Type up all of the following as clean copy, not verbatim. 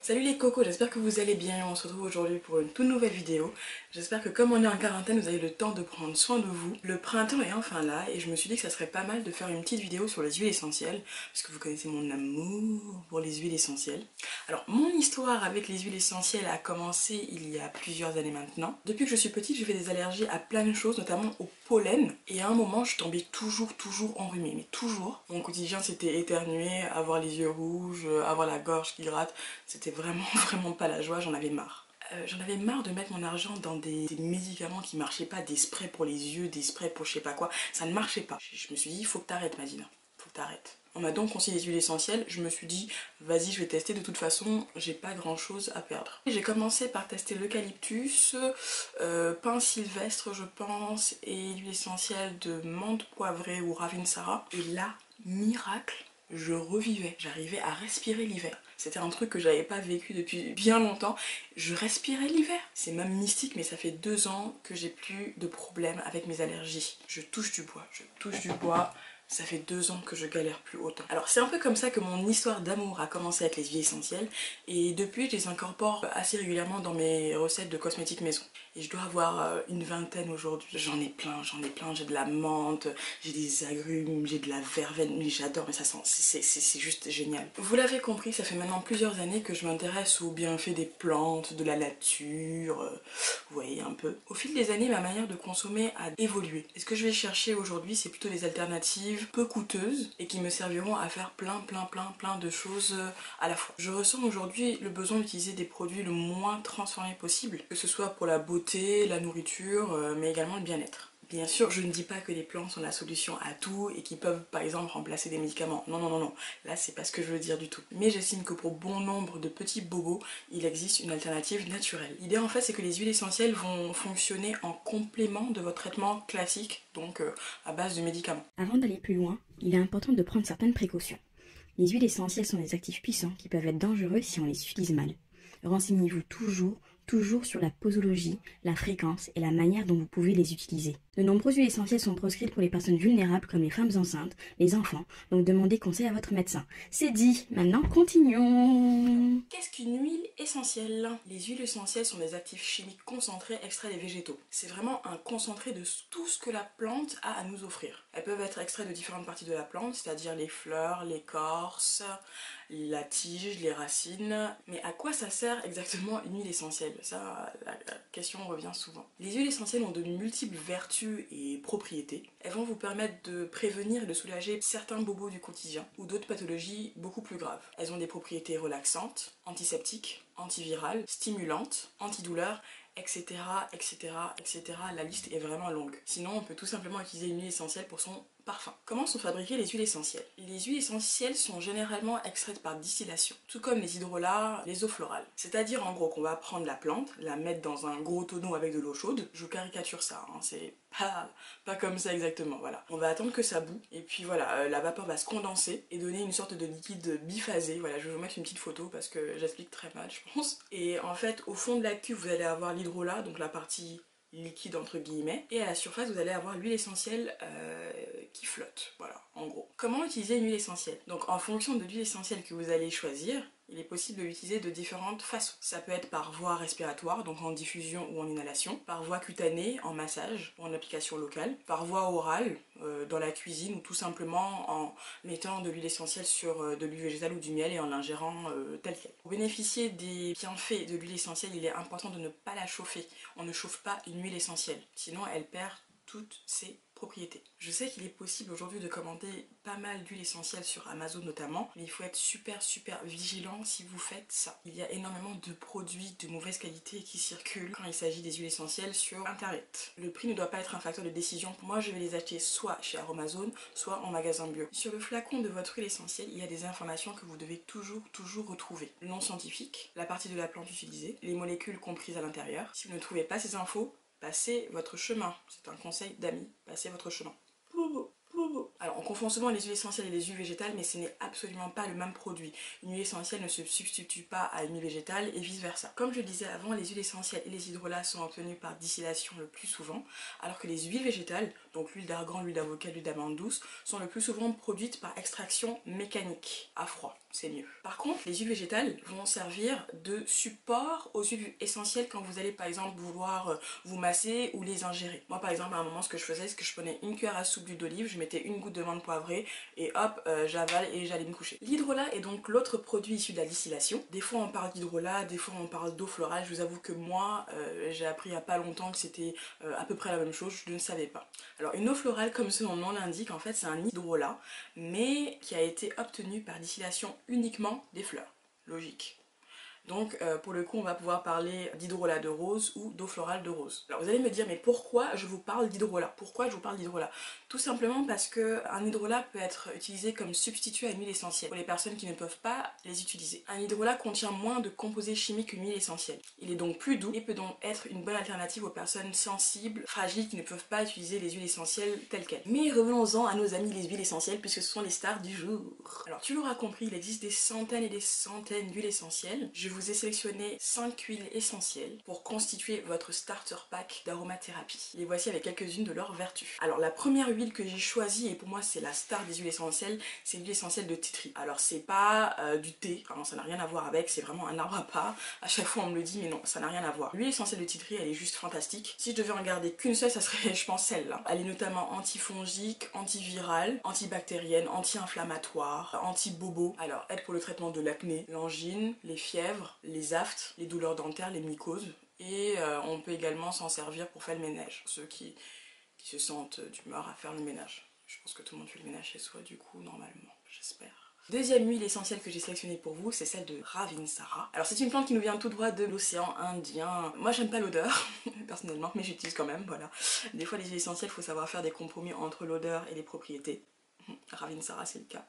Salut les cocos, j'espère que vous allez bien. On se retrouve aujourd'hui pour une toute nouvelle vidéo. J'espère que comme on est en quarantaine, vous avez le temps de prendre soin de vous. Le printemps est enfin là et je me suis dit que ça serait pas mal de faire une petite vidéo sur les huiles essentielles parce que vous connaissez mon amour pour les huiles essentielles. Alors mon histoire avec les huiles essentielles a commencé il y a plusieurs années maintenant. Depuis que je suis petite, j'ai fait des allergies à plein de choses, notamment au pollen. Et à un moment, je tombais toujours enrhumée, mais toujours. Mon quotidien c'était éternuer, avoir les yeux rouges, avoir la gorge qui gratte. C'était vraiment pas la joie, j'en avais marre. J'en avais marre de mettre mon argent dans des médicaments qui marchaient pas, des sprays pour les yeux, des sprays pour je sais pas quoi, ça ne marchait pas. Je me suis dit, il faut que t'arrêtes Madina, faut que t'arrêtes. On m'a donc conseillé les huiles essentielles, je me suis dit, vas-y je vais tester, de toute façon j'ai pas grand chose à perdre. J'ai commencé par tester l'eucalyptus, pin sylvestre je pense, et l'huile essentielle de menthe poivrée ou Ravinsara. Et là, miracle, je revivais, j'arrivais à respirer l'hiver. C'était un truc que j'avais pas vécu depuis bien longtemps. Je respirais l'hiver. C'est même mystique, mais ça fait 2 ans que j'ai plus de problèmes avec mes allergies. Je touche du bois, je touche du bois. Ça fait 2 ans que je galère plus autant. Alors c'est un peu comme ça que mon histoire d'amour a commencé avec les huiles essentielles. Et depuis je les incorpore assez régulièrement dans mes recettes de cosmétiques maison. Et je dois avoir une vingtaine aujourd'hui. J'en ai plein. J'ai de la menthe, j'ai des agrumes, j'ai de la verveine. Mais j'adore, mais ça sent, c'est juste génial. Vous l'avez compris, ça fait maintenant plusieurs années que je m'intéresse aux bienfaits des plantes, de la nature. Vous voyez un peu. Au fil des années, ma manière de consommer a évolué. Et ce que je vais chercher aujourd'hui, c'est plutôt des alternatives peu coûteuses et qui me serviront à faire plein de choses à la fois. Je ressens aujourd'hui le besoin d'utiliser des produits le moins transformés possible, que ce soit pour la beauté, la nourriture, mais également le bien-être. Bien sûr, je ne dis pas que les plantes sont la solution à tout et qu'ils peuvent par exemple remplacer des médicaments. Non. Là, c'est pas ce que je veux dire du tout. Mais j'estime que pour bon nombre de petits bobos, il existe une alternative naturelle. L'idée en fait, c'est que les huiles essentielles vont fonctionner en complément de votre traitement classique, donc à base de médicaments. Avant d'aller plus loin, il est important de prendre certaines précautions. Les huiles essentielles sont des actifs puissants qui peuvent être dangereux si on les utilise mal. Renseignez-vous toujours sur la posologie, la fréquence et la manière dont vous pouvez les utiliser. De nombreuses huiles essentielles sont proscrites pour les personnes vulnérables comme les femmes enceintes, les enfants, donc demandez conseil à votre médecin. C'est dit, maintenant continuons. Qu'est-ce qu'une huile essentielle? Les huiles essentielles sont des actifs chimiques concentrés extraits des végétaux. C'est vraiment un concentré de tout ce que la plante a à nous offrir. Elles peuvent être extraites de différentes parties de la plante, c'est-à-dire les fleurs, l'écorce, la tige, les racines. Mais à quoi ça sert exactement une huile essentielle? Ça, la question revient souvent. Les huiles essentielles ont de multiples vertus et propriétés. Elles vont vous permettre de prévenir et de soulager certains bobos du quotidien ou d'autres pathologies beaucoup plus graves. Elles ont des propriétés relaxantes, antiseptiques, antivirales, stimulantes, antidouleurs, etc. La liste est vraiment longue. Sinon, on peut tout simplement utiliser une huile essentielle pour son parfum. Comment sont fabriquées les huiles essentielles? Les huiles essentielles sont généralement extraites par distillation, tout comme les hydrolats, les eaux florales. C'est-à-dire en gros qu'on va prendre la plante, la mettre dans un gros tonneau avec de l'eau chaude. Je vous caricature ça, hein, c'est pas comme ça exactement, voilà. On va attendre que ça bout, et puis voilà, la vapeur va se condenser et donner une sorte de liquide biphasé. Voilà, je vais vous mettre une petite photo parce que j'explique très mal, je pense. Et en fait, au fond de la cuve, vous allez avoir l'hydrolat, donc la partie liquide entre guillemets, et à la surface vous allez avoir l'huile essentielle qui flotte, voilà, en gros. Comment utiliser une huile essentielle? Donc en fonction de l'huile essentielle que vous allez choisir, il est possible de l'utiliser de différentes façons. Ça peut être par voie respiratoire, donc en diffusion ou en inhalation, par voie cutanée, en massage ou en application locale, par voie orale, dans la cuisine, ou tout simplement en mettant de l'huile essentielle sur de l'huile végétale ou du miel et en l'ingérant tel quel. Pour bénéficier des bienfaits de l'huile essentielle, il est important de ne pas la chauffer. On ne chauffe pas une huile essentielle, sinon elle perd toutes ses propriétés. Je sais qu'il est possible aujourd'hui de commander pas mal d'huiles essentielles sur Amazon notamment, mais il faut être super vigilant si vous faites ça. Il y a énormément de produits de mauvaise qualité qui circulent quand il s'agit des huiles essentielles sur internet. Le prix ne doit pas être un facteur de décision. Moi je vais les acheter soit chez Aromazone, soit en magasin bio. Sur le flacon de votre huile essentielle, il y a des informations que vous devez toujours retrouver. Le nom scientifique, la partie de la plante utilisée, les molécules comprises à l'intérieur. Si vous ne trouvez pas ces infos, passez votre chemin. C'est un conseil d'amis, passez votre chemin. Alors on confond souvent les huiles essentielles et les huiles végétales, mais ce n'est absolument pas le même produit. Une huile essentielle ne se substitue pas à une huile végétale et vice versa. Comme je le disais avant, les huiles essentielles et les hydrolats sont obtenus par distillation le plus souvent, alors que les huiles végétales, donc l'huile d'argan, l'huile d'avocat, l'huile d'amande douce, sont le plus souvent produites par extraction mécanique, à froid. c'est mieux. Par contre, les huiles végétales vont servir de support aux huiles essentielles quand vous allez par exemple vouloir vous masser ou les ingérer. Moi par exemple à un moment ce que je faisais, c'est que je prenais une cuillère à soupe d'huile d'olive, je mettais une goutte de menthe poivrée et hop, j'avale et j'allais me coucher. L'hydrolat est donc l'autre produit issu de la distillation. Des fois on parle d'hydrolat, des fois on parle d'eau florale. Je vous avoue que moi j'ai appris il n'y a pas longtemps que c'était à peu près la même chose, je ne savais pas. Alors une eau florale, comme son nom l'indique, en fait c'est un hydrolat mais qui a été obtenu par distillation uniquement des fleurs. Logique. Donc pour le coup on va pouvoir parler d'hydrolat de rose ou d'eau florale de rose. Alors vous allez me dire mais pourquoi je vous parle d'hydrolat? Pourquoi je vous parle d'hydrolat? Tout simplement parce qu'un hydrolat peut être utilisé comme substitut à une huile essentielle pour les personnes qui ne peuvent pas les utiliser. Un hydrolat contient moins de composés chimiques qu'une huile essentielle. Il est donc plus doux et peut donc être une bonne alternative aux personnes sensibles, fragiles qui ne peuvent pas utiliser les huiles essentielles telles quelles. Mais revenons-en à nos amis les huiles essentielles puisque ce sont les stars du jour. Alors tu l'auras compris, il existe des centaines et des centaines d'huiles essentielles. Je vous ai sélectionné 5 huiles essentielles pour constituer votre starter pack d'aromathérapie. Les voici avec quelques-unes de leurs vertus. Alors la première huile que j'ai choisie, et pour moi c'est la star des huiles essentielles, c'est l'huile essentielle de tea tree. Alors c'est pas du thé, vraiment ça n'a rien à voir avec, c'est vraiment un arbre à part. À chaque fois on me le dit mais non, ça n'a rien à voir. L'huile essentielle de tea tree elle est juste fantastique. Si je devais en garder qu'une seule, ça serait je pense celle-là. Elle est notamment antifongique, antivirale, antibactérienne, anti-inflammatoire, anti-bobo. Alors aide pour le traitement de l'acné, l'angine, les fièvres, les aftes, les douleurs dentaires, les mycoses. Et on peut également s'en servir pour faire le ménage. Ceux qui se sentent d'humeur à faire le ménage. Je pense que tout le monde fait le ménage chez soi du coup, normalement, j'espère. Deuxième huile essentielle que j'ai sélectionnée pour vous, c'est celle de Ravinsara. Alors c'est une plante qui nous vient tout droit de l'océan Indien. Moi j'aime pas l'odeur, personnellement, mais j'utilise quand même, voilà. Des fois les huiles essentielles, il faut savoir faire des compromis entre l'odeur et les propriétés. Ravinsara c'est le cas.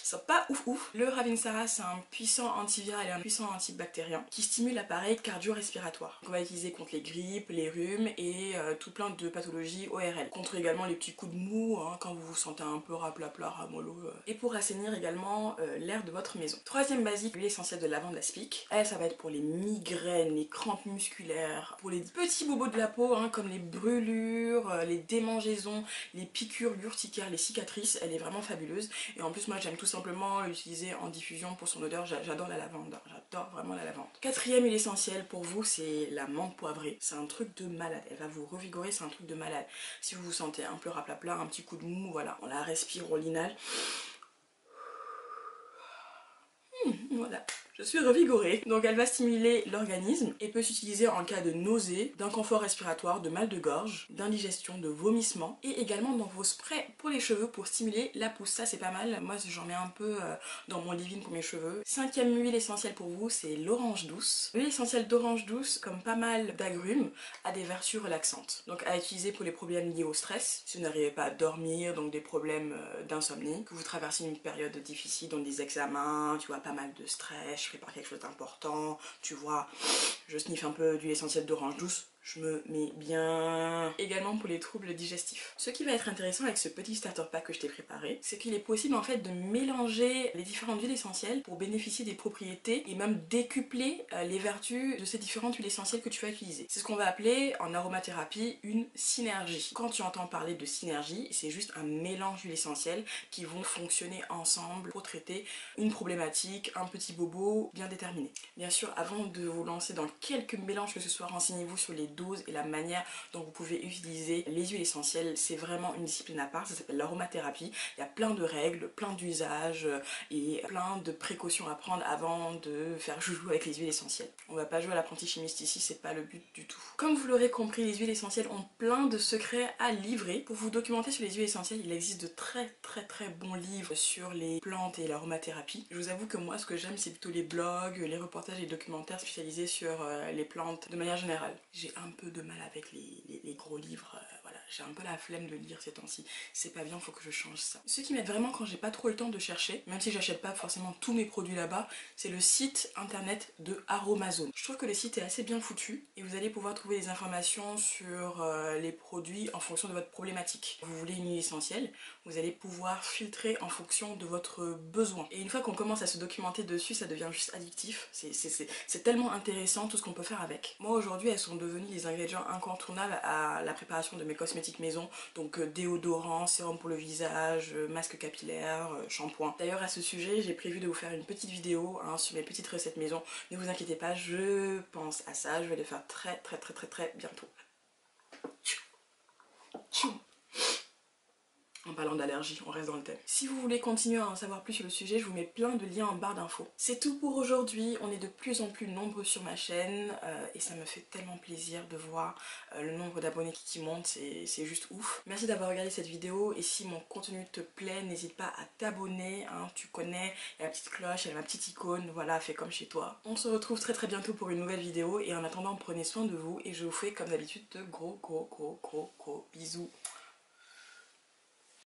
Sont pas ouf ouf. Le Ravinsara c'est un puissant antiviral et un puissant antibactérien qui stimule l'appareil cardio-respiratoire. On va l'utiliser contre les grippes, les rhumes et tout plein de pathologies ORL. Contre également les petits coups de mou quand vous vous sentez un peu raplapla, ramollo. Et pour assainir également l'air de votre maison. Troisième basique, l'huile essentielle de lavande aspic. Elle ça va être pour les migraines, les crampes musculaires, pour les petits bobos de la peau comme les brûlures, les démangeaisons, les piqûres, l'urticaire, les cicatrices. Elle est vraiment fabuleuse. Et en plus moi j'aime tout simplement l'utiliser en diffusion pour son odeur, j'adore la lavande, j'adore vraiment la lavande. Quatrième huile essentielle pour vous c'est la menthe poivrée, c'est un truc de malade, elle va vous revigorer, c'est un truc de malade. Si vous vous sentez un peu raplapla, un petit coup de mou, voilà, on la respire, on l'inhale. Voilà. Je suis revigorée. Donc elle va stimuler l'organisme et peut s'utiliser en cas de nausée, d'inconfort respiratoire, de mal de gorge, d'indigestion, de vomissement et également dans vos sprays pour les cheveux pour stimuler la pousse. Ça c'est pas mal. Moi j'en mets un peu dans mon leave-in pour mes cheveux. Cinquième huile essentielle pour vous c'est l'orange douce. L'huile essentielle d'orange douce, comme pas mal d'agrumes, a des vertus relaxantes. Donc à utiliser pour les problèmes liés au stress, si vous n'arrivez pas à dormir, donc des problèmes d'insomnie, que vous traversez une période difficile, donc des examens, tu vois, pas mal de stress, je prépare quelque chose d'important, tu vois, je sniffe un peu d'huile essentielle d'orange douce, je me mets bien. Également pour les troubles digestifs. Ce qui va être intéressant avec ce petit starter pack que je t'ai préparé, c'est qu'il est possible en fait de mélanger les différentes huiles essentielles pour bénéficier des propriétés et même décupler les vertus de ces différentes huiles essentielles que tu vas utiliser. C'est ce qu'on va appeler en aromathérapie une synergie. Quand tu entends parler de synergie, c'est juste un mélange d'huiles essentielles qui vont fonctionner ensemble pour traiter une problématique, un petit bobo bien déterminé. Bien sûr, avant de vous lancer dans quelques mélanges que ce soit, renseignez-vous sur les doses et la manière dont vous pouvez utiliser les huiles essentielles. C'est vraiment une discipline à part, ça s'appelle l'aromathérapie. Il y a plein de règles, plein d'usages et plein de précautions à prendre avant de faire joujou avec les huiles essentielles. On va pas jouer à l'apprenti chimiste ici, c'est pas le but du tout. Comme vous l'aurez compris, les huiles essentielles ont plein de secrets à livrer. Pour vous documenter sur les huiles essentielles, il existe de très bons livres sur les plantes et l'aromathérapie. Je vous avoue que moi ce que j'aime c'est plutôt les blogs, les reportages et documentaires spécialisés sur les plantes de manière générale. J'ai un peu de mal avec les gros livres, voilà, j'ai un peu la flemme de lire ces temps-ci. C'est pas bien, faut que je change ça. Ce qui m'aide vraiment quand j'ai pas trop le temps de chercher, même si j'achète pas forcément tous mes produits là-bas, c'est le site internet de Aromazone. Je trouve que le site est assez bien foutu et vous allez pouvoir trouver des informations sur les produits en fonction de votre problématique. Vous voulez une huile essentielle, vous allez pouvoir filtrer en fonction de votre besoin. Et une fois qu'on commence à se documenter dessus, ça devient juste addictif. C'est tellement intéressant tout ce qu'on peut faire avec. Moi aujourd'hui, elles sont devenues des ingrédients incontournables à la préparation de mes cosmétiques maison, donc déodorant, sérum pour le visage, masque capillaire, shampoing. D'ailleurs à ce sujet j'ai prévu de vous faire une petite vidéo hein, sur mes petites recettes maison, ne vous inquiétez pas, je pense à ça, je vais le faire très bientôt. En parlant d'allergie, on reste dans le thème. Si vous voulez continuer à en savoir plus sur le sujet, je vous mets plein de liens en barre d'infos. C'est tout pour aujourd'hui, on est de plus en plus nombreux sur ma chaîne et ça me fait tellement plaisir de voir le nombre d'abonnés qui monte, c'est juste ouf. Merci d'avoir regardé cette vidéo et si mon contenu te plaît, n'hésite pas à t'abonner, hein, tu connais, il y a la petite cloche, il y a ma petite icône, voilà, fais comme chez toi. On se retrouve très bientôt pour une nouvelle vidéo et en attendant, prenez soin de vous et je vous fais comme d'habitude de gros bisous.